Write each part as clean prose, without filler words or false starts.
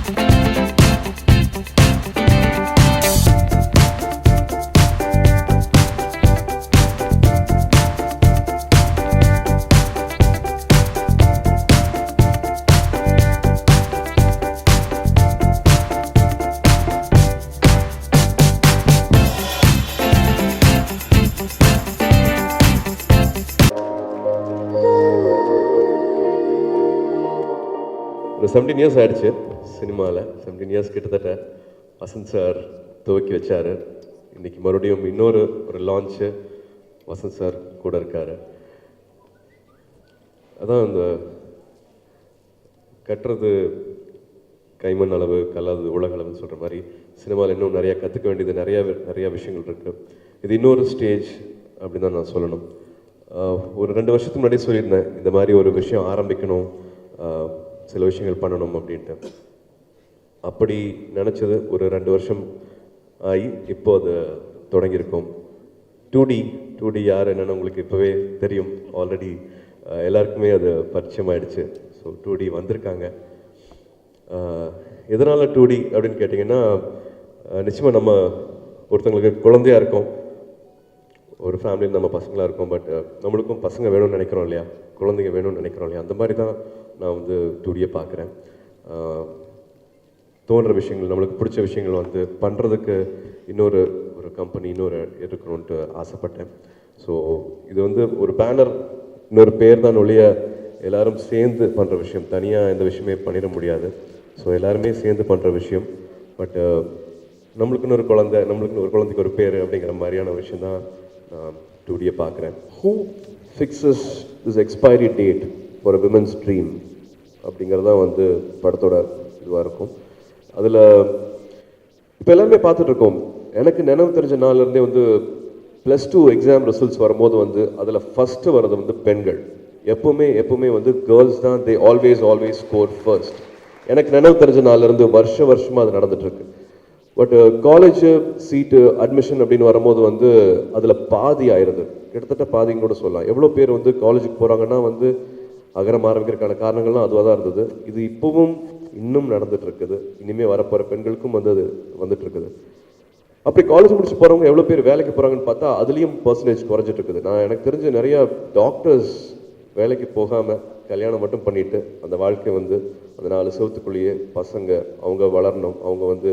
ஒரு 17 இயர்ஸ் ஆயிடுச்சு சினிமாவில். 17 இயர்ஸ் கிட்டத்தட்ட வசந்த் சார் துவக்கி வச்சார். இன்றைக்கி மறுபடியும் இன்னொரு லான்ச்சு வசந்த் சார் கூட இருக்கார். அதான் அந்த கட்டுறது கைமண் அளவு கல்லாதது உலக அளவுன்னு சொல்கிற மாதிரி சினிமாவில் இன்னும் நிறையா கற்றுக்க வேண்டியது நிறையா விஷயங்கள் இருக்குது. இது இன்னொரு ஸ்டேஜ் அப்படின்னு தான் நான் சொல்லணும். ஒரு 2 வருஷத்துக்கு முன்னாடி சொல்லியிருந்தேன் இந்த மாதிரி ஒரு விஷயம் ஆரம்பிக்கணும், சில விஷயங்கள் பண்ணணும் அப்படின்ட்டு. அப்படி நினச்சது ஒரு 2 வருஷம் ஆகி இப்போ அது தொடங்கியிருக்கோம். 2D யார் என்னென்னு உங்களுக்கு இப்போவே தெரியும். ஆல்ரெடி எல்லாருக்குமே அது பரிச்சயமாயிடுச்சு. ஸோ 2D வந்திருக்காங்க. எதனால் 2D அப்படின்னு கேட்டிங்கன்னா, நிச்சயமாக நம்ம ஒருத்தங்களுக்கு குழந்தையாக இருக்கோம், ஒரு ஃபேமிலியில் நம்ம பசங்களாக இருக்கோம். பட் நம்மளுக்கும் பசங்க வேணும்னு நினைக்கிறோம் இல்லையா, குழந்தைங்க வேணும்னு நினைக்கிறோம் இல்லையா, அந்த மாதிரி தான் நான் வந்து 2Dயை பார்க்குறேன். தோன்ற விஷயங்கள், நம்மளுக்கு பிடிச்ச விஷயங்கள் வந்து பண்ணுறதுக்கு இன்னொரு கம்பெனி இருக்கணும்ன்ட்டு ஆசைப்பட்டேன். ஸோ இது வந்து ஒரு பேனர், இன்னொரு பேர் தான் ஒழிய எல்லோரும் சேர்ந்து பண்ணுற விஷயம். தனியாக இந்த விஷயமே பண்ணிட முடியாது. ஸோ எல்லாருமே சேர்ந்து பண்ணுற விஷயம். பட் நம்மளுக்குன்னு ஒரு குழந்தைக்கு ஒரு பேர் அப்படிங்கிற மாதிரியான விஷயம் தான் நான் 2Dயை பார்க்குறேன். Who fixes this expiry date for a women's dream அப்படிங்கிறது தான் வந்து படத்தோட இதுவாக இருக்கும். அதில் இப்போ எல்லாருமே பார்த்துட்ருக்கோம். எனக்கு நினைவு தெரிஞ்ச நாள்லேருந்தே வந்து +2 எக்ஸாம் ரிசல்ட்ஸ் வரும்போது வந்து அதில் ஃபஸ்ட்டு வர்றது வந்து பெண்கள். எப்போவுமே வந்து கேர்ள்ஸ் தான், தே ஆல்வேஸ் ஸ்கோர் ஃபர்ஸ்ட். எனக்கு நினைவு தெரிஞ்ச நாள்லேருந்து வருஷமாக அது நடந்துகிட்ருக்கு. பட் காலேஜ் சீட்டு அட்மிஷன் அப்படின்னு வரும்போது வந்து அதில் பாதி ஆயிடுது, கிட்டத்தட்ட பாதின்னு கூட சொல்லலாம். எவ்வளோ பேர் வந்து காலேஜுக்கு போகிறாங்கன்னா வந்து அகரம் ஆரம்பிக்கிறதுக்கான காரணங்கள்லாம் அதுவாக தான் இருந்தது. இது இப்போவும் இன்னும் நடந்துட்டு இருக்குது. இனிமேல் வரப்போகிற பெண்களுக்கும் வந்து அது வந்துட்டு இருக்குது. அப்படி காலேஜ் முடிச்சு போகிறவங்க எவ்வளோ பேர் வேலைக்கு போகிறாங்கன்னு பார்த்தா அதுலேயும் பர்சன்டேஜ் குறைஞ்சிட்டு இருக்குது. எனக்கு தெரிஞ்ச நிறையா டாக்டர்ஸ் வேலைக்கு போகாமல் கல்யாணம் மட்டும் பண்ணிவிட்டு அந்த வாழ்க்கை வந்து அந்த 4 செவத்துக்குள்ளேயே பசங்க அவங்க வளரணும், அவங்க வந்து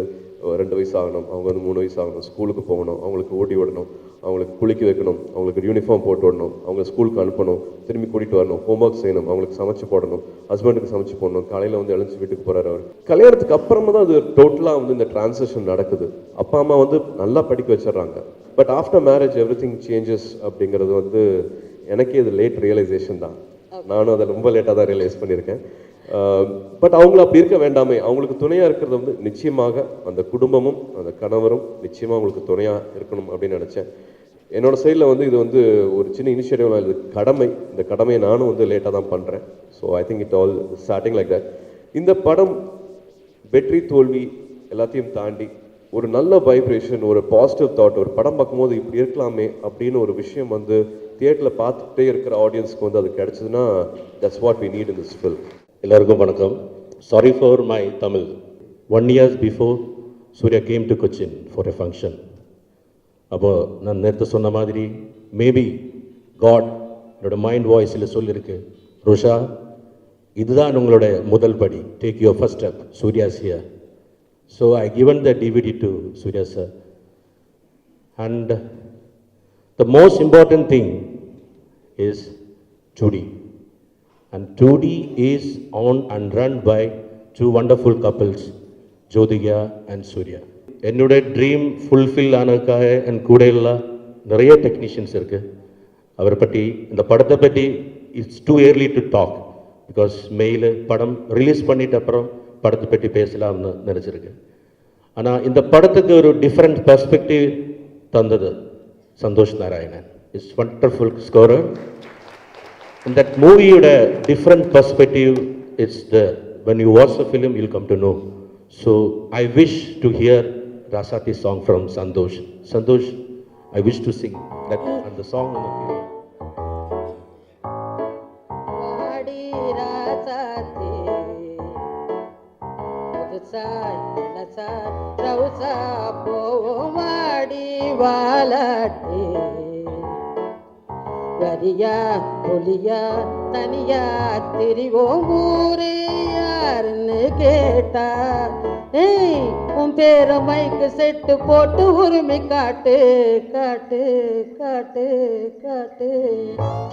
2 வயசு ஆகணும், அவங்க வந்து 3 வயசு ஆகணும், ஸ்கூலுக்கு போகணும், அவங்களுக்கு ஓட்டி விடணும், அவங்களுக்கு குளிக்க வைக்கணும், அவங்களுக்கு யூனிஃபார்ம் போட்டு விடணும், அவங்க ஸ்கூலுக்கு அனுப்பணும், திரும்பி கூட்டிகிட்டு வரணும், ஹோம்ஒர்க் செய்யணும், அவங்களுக்கு சமைச்சு போடணும், ஹஸ்பண்டுக்கு சமைச்சு போடணும், காலையில் வந்து எழுந்து வீட்டுக்கு போகிறாரு அவர். கல்யாணத்துக்கு அப்புறமா தான் அது டோட்டலாக வந்து இந்த டிரான்சிஷன் நடக்குது. அப்பா அம்மா வந்து நல்லா படிக்க வச்சிடறாங்க. But after marriage every thing changes அப்படிங்கிறது வந்து எனக்கே இது லேட் ரியலைசேஷன் தான். நானும் அதை ரொம்ப லேட்டாக தான் ரியலைஸ் பண்ணியிருக்கேன். பட் அவங்கள அப்படி இருக்க வேண்டாமே, அவங்களுக்கு துணையாக இருக்கிறது வந்து நிச்சயமாக அந்த குடும்பமும் அந்த கணவரும் நிச்சயமாக அவங்களுக்கு துணையாக இருக்கணும் அப்படின்னு நினச்சேன். என்னோடய சைடில் வந்து இது வந்து ஒரு சின்ன இனிஷியேட்டிவ்லாம் இது கடமை. இந்த கடமையை நானும் வந்து லேட்டாக தான் பண்ணுறேன். So I think it all starting like that. இந்த படம் வெற்றி தோல்வி எல்லாத்தையும் தாண்டி ஒரு நல்ல வைப்ரேஷன், ஒரு பாசிட்டிவ் தாட், ஒரு படம் பார்க்கும்போது இப்படி இருக்கலாமே அப்படின்னு ஒரு விஷயம் வந்து தியேட்டரில் பார்த்துட்டே இருக்கிற ஆடியன்ஸ்க்கு வந்து அது கிடச்சிதுன்னா that's what we need in this film. எல்லாருக்கும் வணக்கம். Sorry for my Tamil. 1 year before Suriya came to Cochin for a function. அப்போது நான் நேற்று சொன்ன மாதிரி மேபி காட் என்னோட மைண்ட் வாய்ஸில் சொல்லியிருக்கு, ருஷா இதுதான் உங்களோட முதல் படி, take your first step, Suriya's here. So I given the DVD to Suriya sir. And the most important thing is 2D. And 2D is owned and run by 2 wonderful couples, Jyotika and Surya. என்னோட dream fulfil ஆனதுக்காக என் கூட எல்லாம் நிறைய technicians இருக்குது. அவரை பற்றி, இந்த படத்தை பற்றி it's too early to talk. Because மெயில் படம் ரிலீஸ் பண்ணிட்ட அப்புறம் படத்தை பற்றி பேசலாம்னு நினச்சிருக்கேன். ஆனால் இந்த படத்துக்கு ஒரு டிஃப்ரெண்ட் பெர்ஸ்பெக்டிவ் தந்தது Santosh Narayanan. It's wonderful scorer. In that movie, different perspective is there. When you watch the film, you'll come to know. So I wish to hear Rasati song from Santosh. Santosh, I wish to sing that and the song on the film. மனசா ரவுசா போவோம் வாடி வாலாட்டி வரியா புலியா தனியா திரிவோம் ஊரு யாருன்னு கேட்டா ஏய் உன் பேர மைக்கு செட்டு போட்டு உரிமை காட்டு காட்டு காட்டு காட்டு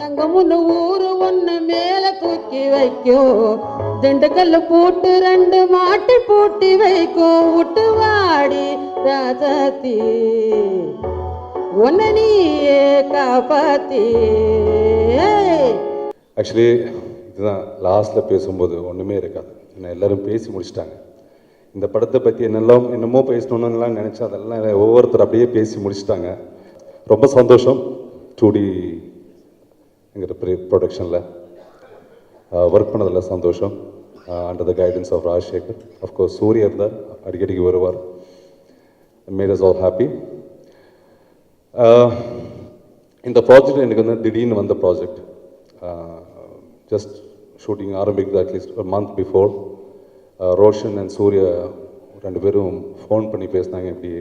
அங்க முன்ன ஊரு ஒண்ணு மேல தூக்கி வைக்கும் திண்டுக்கல்ல பூட்டு 2 மாட்டி பூட்டி வைக்கும் விட்டு வாடி ராஜாத்தி உன்னை நீயே காப்பாத்தி. ஆக்சுவலி இதுதான் லாஸ்ட்டில் பேசும்போது ஒன்றுமே இருக்காது, ஏன்னா எல்லோரும் பேசி முடிச்சிட்டாங்க. இந்த படத்தை பற்றி என்னமோ பேசணுன்னுலாம் நினச்சா அதெல்லாம் ஒவ்வொருத்தர் அப்படியே பேசி முடிச்சிட்டாங்க. ரொம்ப சந்தோஷம் 2D எங்கிற ப்ரொடக்ஷனில் ஒர்க் பண்ணதில் சந்தோஷம். Under the guidance of Rajasekhar, of course Suriya இருந்தார், அடிக்கடிக்கு வருவார். Made us all happy. இந்த ப்ராஜெக்ட் எனக்கு வந்து திடீர்னு வந்த ப்ராஜெக்ட். ஜஸ்ட் ஷூட்டிங் ஆரம்பிக்குது அட்லீஸ்ட் ஒரு month before. Roshan and Suriya 2 பேரும் ஃபோன் பண்ணி பேசினாங்க, இப்படி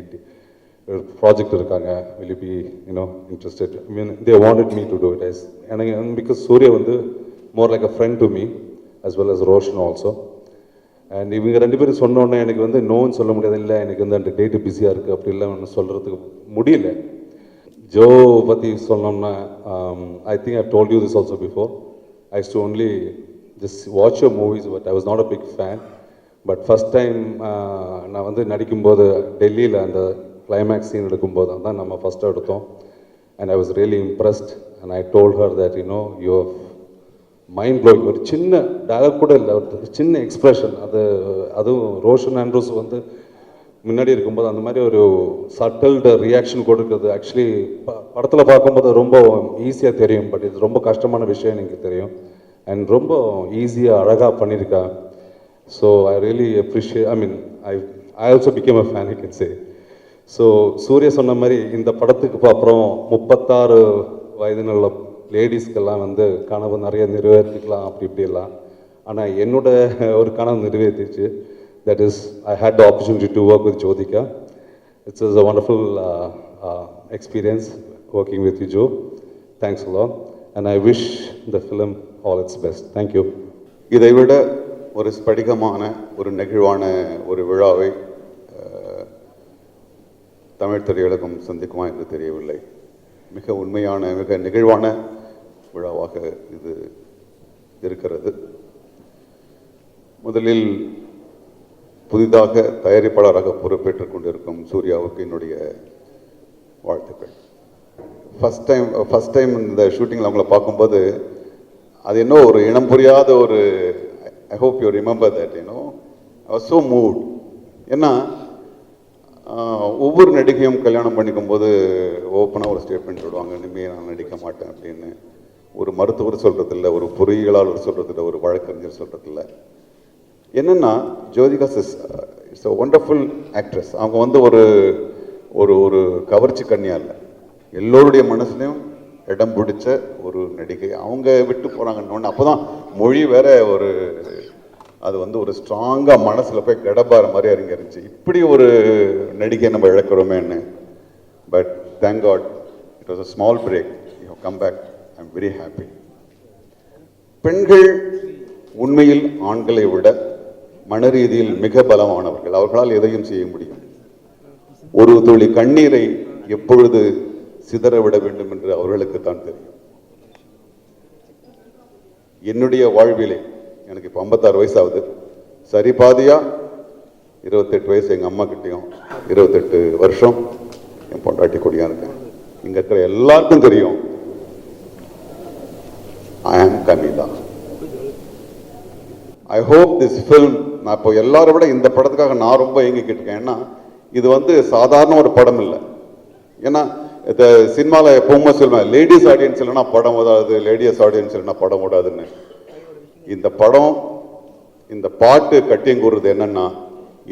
ப்ராஜெக்ட் இருக்காங்க, will you be interested. I mean they wanted me to do it as. எனக்கு பிகாஸ் சூர்யா வந்து more like a friend to me as well as Roshan also. And இவங்க 2 பேரும் சொன்னோன்னே எனக்கு வந்து நோன்னு சொல்ல முடியாது, இல்லை எனக்கு வந்து அந்த டேட்டு பிஸியாக இருக்குது அப்படிலாம் ஒன்று சொல்கிறதுக்கு முடியல. ஜோ பற்றி சொன்னோம்னா, I think I told you this also before. I use to only just watch your movies, but I was not a big fan. But first time நான் வந்து நடிக்கும்போது டெல்லியில் அந்த கிளைமேக்ஸ் சீன் எடுக்கும்போது தான் நம்ம ஃபஸ்ட்டு எடுத்தோம். And I was really impressed and I told her that your mind blowing. ஒரு சின்ன டயலாக் கூட இல்லை, ஒரு சின்ன எக்ஸ்ப்ரெஷன், அதுவும் ரோஷன் ஆண்ட்ரூஸ் வந்து முன்னாடி இருக்கும்போது அந்த மாதிரி ஒரு சட்டில்டு ரியாக்ஷன் கொடுக்குறது ஆக்சுவலி படத்தில் பார்க்கும்போது ரொம்ப ஈஸியாக தெரியும், பட் இது ரொம்ப கஷ்டமான விஷயம் எனக்கு தெரியும். அண்ட் ரொம்ப ஈஸியாக அழகாக பண்ணியிருக்கா. So I really appreciate. I mean I also became a fan, I can say. So Suriya சொன்ன மாதிரி இந்த படத்துக்கு அப்புறம் 36 வயதினுள்ள லேடிஸ்க்கெல்லாம் வந்து கனவு நிறைய நிறைவேற்றிக்கலாம் அப்படி இப்படிலாம். ஆனால் என்னோட ஒரு கனவு நிறைவேற்றிச்சு. That is, I had the opportunity to work with Jyotika. It was a wonderful experience working with you, Joe. Thanks a lot. And I wish the film all its best. Thank you. இதை விட ஒரு ஸ்படிகமான ஒரு நெகிழ்வான ஒரு விழாவை தமிழ் திரையுலகம் சந்திக்குமா என்று தெரியவில்லை. மிக உண்மையான மிக நெகிழ்வான விழாவாக இது இருக்கிறது. முதலில் புதிதாக தயாரிப்பாளராக பொறுப்பேற்றுக் கொண்டிருக்கும் சூர்யாவுக்கு என்னுடைய வாழ்த்துக்கள். ஃபஸ்ட் டைம் இந்த ஷூட்டிங்கில் அவங்கள பார்க்கும்போது அது என்ன ஒரு இனம் புரியாத ஒரு I hope you remember that I was so mood. ஏன்னா ஒவ்வொரு நடிகையும் கல்யாணம் பண்ணிக்கும் போது ஓப்பனாக ஒரு ஸ்டேட்மெண்ட் விடுவாங்க, இனிமேல் நான் நடிக்க மாட்டேன் அப்படின்னு. ஒரு மருத்துவர் சொல்கிறதில்ல, ஒரு பொறியியலாளர் சொல்கிறதில்ல, ஒரு வழக்கறிஞர் சொல்கிறதில்ல. என்னென்னா Jyothika it's a wonderful actress. அவங்க வந்து ஒரு ஒரு ஒரு கவர்ச்சி கன்னியா இல்லை, எல்லோருடைய மனசுலையும் இடம் பிடிச்ச ஒரு நடிகை. அவங்க விட்டு போகிறாங்கன்னு அப்போ தான் மொழி வேற ஒரு அது வந்து ஒரு ஸ்ட்ராங்காக மனசில் போய் கடப்பாற மாதிரி அறிஞ்சிருந்துச்சு. இப்படி ஒரு நடிகை நம்ம இழக்கிறோமேன்னு. But thank God it was a small break. You have come back. I am very happy. பெண்கள் உண்மையில் ஆண்களை விட மன ரீதியில் மிக பலமானவர்கள். அவர்களால் எதையும் செய்ய முடியும். ஒரு துளி கண்ணீரை எப்பொழுது சிதற விட வேண்டும் என்று அவர்களுக்கு தான் தெரியும். என்னுடைய வாழ்விலே எனக்கு இப்போ 56 வயசு ஆகுது. சரி பாதியா 28 வயசு எங்கள் அம்மா கிட்டையும், 28 வருஷம் என் பொண்டாட்டி கொடியா இருக்கேன். இங்க இருக்கிற எல்லாருக்கும் தெரியும் ஐ ஆம் கமிதா. ஐ ஹோப் திஸ் ஃபில்ம், நான் இப்போ எல்லாரை விட இந்த படத்துக்காக நான் ரொம்ப ஏங்கிக்கிட்டு இருக்கேன். ஏன்னா இது வந்து சாதாரண ஒரு படம் இல்லை. ஏன்னா இந்த சினிமாவில் எப்பவுமே சொல்லுவேன், லேடிஸ் ஆடியன்ஸ் இல்லைன்னா படம் ஓடாது, லேடிஸ் ஆடியன்ஸ் இல்லைன்னா படம் ஓடாதுன்னு. இந்த படம், இந்த பாட்டு கட்டியங்கூறுறது என்னன்னா,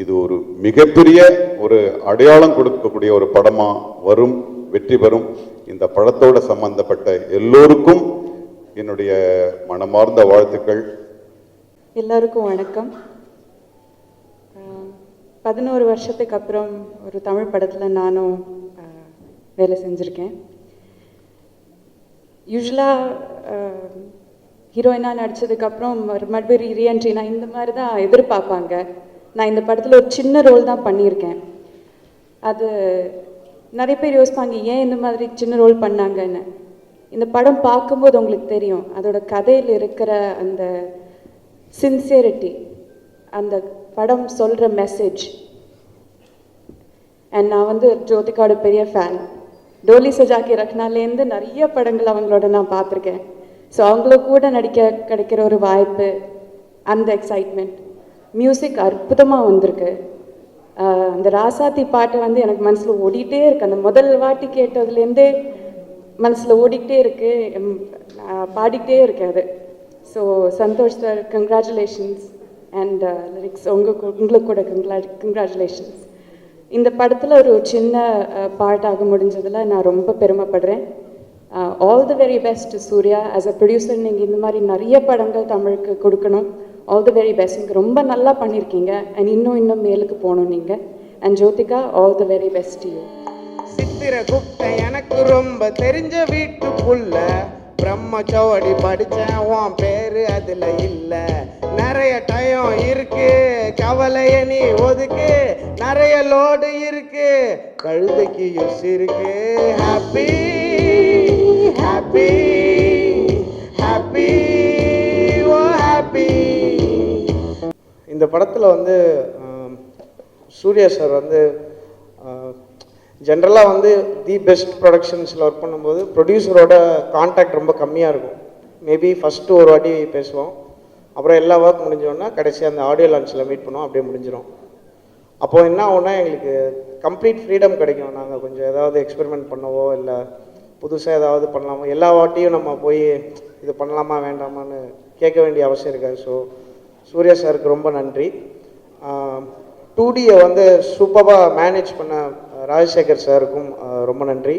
இது ஒரு மிகப்பெரிய ஒரு அடையாளம் கொடுக்கக்கூடிய ஒரு படமா வரும், வெற்றி பெறும். இந்த படத்தோட சம்பந்தப்பட்ட எல்லோருக்கும் என்னுடைய மனமார்ந்த வாழ்த்துக்கள். எல்லாருக்கும் வணக்கம். 11 வருஷத்துக்கு அப்புறம் ஒரு தமிழ் படத்தில் நானும் வேலை செஞ்சுருக்கேன். யூஸ்வலாக ஹீரோயினாக நடித்ததுக்கப்புறம் மறுபடியும் ரீஎன்ட்ரி நான் இந்த மாதிரி தான் எதிர்பார்ப்பாங்க. நான் இந்த படத்தில் ஒரு சின்ன ரோல் தான் பண்ணியிருக்கேன். அது நிறைய பேர் யோசிப்பாங்க ஏன் இந்த மாதிரி சின்ன ரோல் பண்ணாங்கன்னு. இந்த படம் பார்க்கும்போது உங்களுக்கு தெரியும் அதோட கதையில் இருக்கிற அந்த சின்சியரிட்டி, அந்த படம் சொல்கிற மெசேஜ். அண்ட் நான் வந்து ஜோதிகாவோட பெரிய ஃபேன். டோலி சஜாக்கி ரக்னாலேருந்து நிறைய படங்கள் அவங்களோட நான் பார்த்துருக்கேன். ஸோ அவங்கள கூட நடிக்க கிடைக்கிற ஒரு வாய்ப்பு, அந்த எக்ஸைட்மெண்ட். மியூசிக் அற்புதமாக வந்திருக்கு. அந்த ராசாத்தி பாட்டு வந்து எனக்கு மனசில் ஓடிக்கிட்டே இருக்குது. அந்த முதல் வாட்டி கேட்டதுலேருந்தே மனசில் ஓடிக்கிட்டே இருக்குது, பாடிக்கிட்டே இருக்கேன் அது. So Santhosh sir, congratulations. And lyrics உங்களுக்கு கூட கங்க்ராச்சுலேஷன்ஸ். இந்த படத்தில் ஒரு சின்ன பார்ட்டாக முடிஞ்சதில் நான் ரொம்ப பெருமைப்படுறேன். All the very best Surya. As a producer நீங்கள் இந்த மாதிரி நிறைய படங்கள் தமிழுக்கு கொடுக்கணும். All the very best. நீங்கள் ரொம்ப நல்லா பண்ணியிருக்கீங்க. அண்ட் இன்னும் மேலுக்கு போகணும் நீங்கள். And Jyothika, all the very best you. சித்திர குப்த எனக்கு ரொம்ப தெரிஞ்ச வீட்டுக்குள்ள பிரம்மச்சோடி படித்தேன், உன் பேரு அதில் இல்லை. நிறைய டயம் இருக்கு, கவலைய நீ ஒதுக்கு. நிறைய லோடு இருக்கு, கழுதைக்கு யூஸ் இருக்கு. ஹாப்பி ஹாப்பி ஹாப்பி ஓ ஹாப்பி. இந்த படத்தில் வந்து சூர்யா சார் வந்து ஜென்ரலாக வந்து தி பெஸ்ட் ப்ரொடக்ஷன்ஸில் ஒர்க் பண்ணும்போது ப்ரொடியூசரோட கான்டாக்ட் ரொம்ப கம்மியாக இருக்கும். மேபி ஃபஸ்ட்டு ஒரு வாட்டி பேசுவோம், அப்புறம் எல்லா ஒர்க் முடிஞ்சோன்னா கடைசி அந்த ஆடியோ லான்ச்சில் மீட் பண்ணுவோம், அப்படியே முடிஞ்சிடும். அப்போது என்ன ஆகுனா எங்களுக்கு கம்ப்ளீட் ஃப்ரீடம் கிடைக்கும். நாங்கள் கொஞ்சம் ஏதாவது எக்ஸ்பெரிமெண்ட் பண்ணவோ இல்லை புதுசாக ஏதாவது பண்ணலாமோ, எல்லா வாட்டியும் நம்ம போய் இது பண்ணலாமா வேண்டாமான்னு கேட்க வேண்டிய அவசியம் இருக்காது. ஸோ சூர்யா சாருக்கு ரொம்ப நன்றி. 2Dயை வந்து சூப்பராக மேனேஜ் பண்ண ராஜசேகர் சாருக்கும் ரொம்ப நன்றி.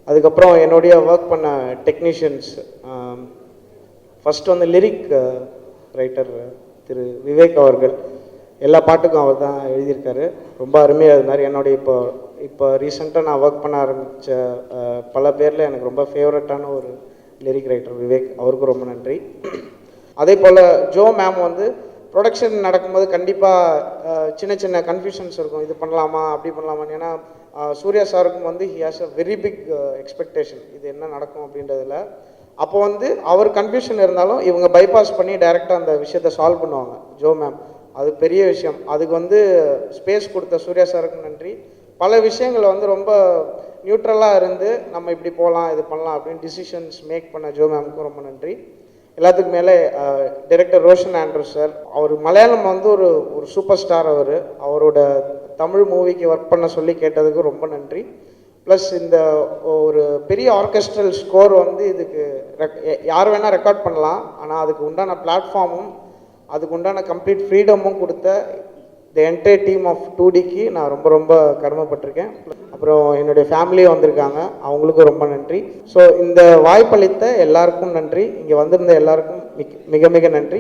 அதுக்கப்புறம் என்னுடைய ஒர்க் பண்ண டெக்னீஷியன்ஸ், ஃபஸ்ட்டு வந்து லிரிக் ரைட்டர் திரு விவேக் அவர்கள், எல்லா பாட்டுக்கும் அவர் தான் எழுதியிருக்காரு. ரொம்ப அருமையாக இருந்தார். என்னுடைய இப்போ ரீசெண்டாக நான் ஒர்க் பண்ண ஆரம்பித்த பல பேரில் எனக்கு ரொம்ப ஃபேவரட்டான ஒரு லிரிக் ரைட்டர் விவேக், அவருக்கும் ரொம்ப நன்றி. அதே போல் ஜோ மேம் வந்து ப்ரொடக்ஷன் நடக்கும்போது கண்டிப்பாக சின்ன சின்ன கன்ஃபியூஷன்ஸ் இருக்கும், இது பண்ணலாமா அப்படி பண்ணலாமான்னு. ஏன்னா சூர்யா சாருக்கும் வந்து he has a very big expectation, இது என்ன நடக்கும் அப்படின்றதுல. அப்போ வந்து அவர் கன்ஃபியூஷன் இருந்தாலும் இவங்க பைபாஸ் பண்ணி டைரெக்டாக அந்த விஷயத்தை சால்வ் பண்ணுவாங்க ஜோ மேம். அது பெரிய விஷயம். அதுக்கு வந்து ஸ்பேஸ் கொடுத்த சூர்யா சாருக்கும் நன்றி. பல விஷயங்களை வந்து ரொம்ப நியூட்ரலாக இருந்து நம்ம இப்படி போகலாம் இது பண்ணலாம் அப்படின்னு டிசிஷன்ஸ் மேக் பண்ண ஜோ மேமுக்கும் ரொம்ப நன்றி. எல்லாத்துக்கும் மேலே டைரக்டர் ரோஷன் ஆண்ட்ரூ சார், அவர் மலையாளம் வந்து ஒரு சூப்பர் ஸ்டார். அவரோட தமிழ் மூவிக்கு ஒர்க் பண்ண சொல்லி கேட்டதுக்கு ரொம்ப நன்றி. ப்ளஸ் இந்த ஒரு பெரிய ஆர்கெஸ்ட்ரல் ஸ்கோர் வந்து இதுக்கு யார் வேணால் ரெக்கார்ட் பண்ணலாம், ஆனால் அதுக்கு உண்டான பிளாட்ஃபார்மும் அதுக்கு உண்டான கம்ப்ளீட் ஃப்ரீடமும் கொடுத்த தி என்டையர் டீம் ஆஃப் 2Dக்கு நான் ரொம்ப ரொம்ப கடமைப்பட்டிருக்கேன். அப்புறம் என்னுடைய ஃபேமிலியும் வந்திருக்காங்க, அவங்களுக்கும் ரொம்ப நன்றி. ஸோ இந்த வாய்ப்பளித்த எல்லாருக்கும் நன்றி, இங்கே வந்திருந்த எல்லாருக்கும் மிக மிக நன்றி.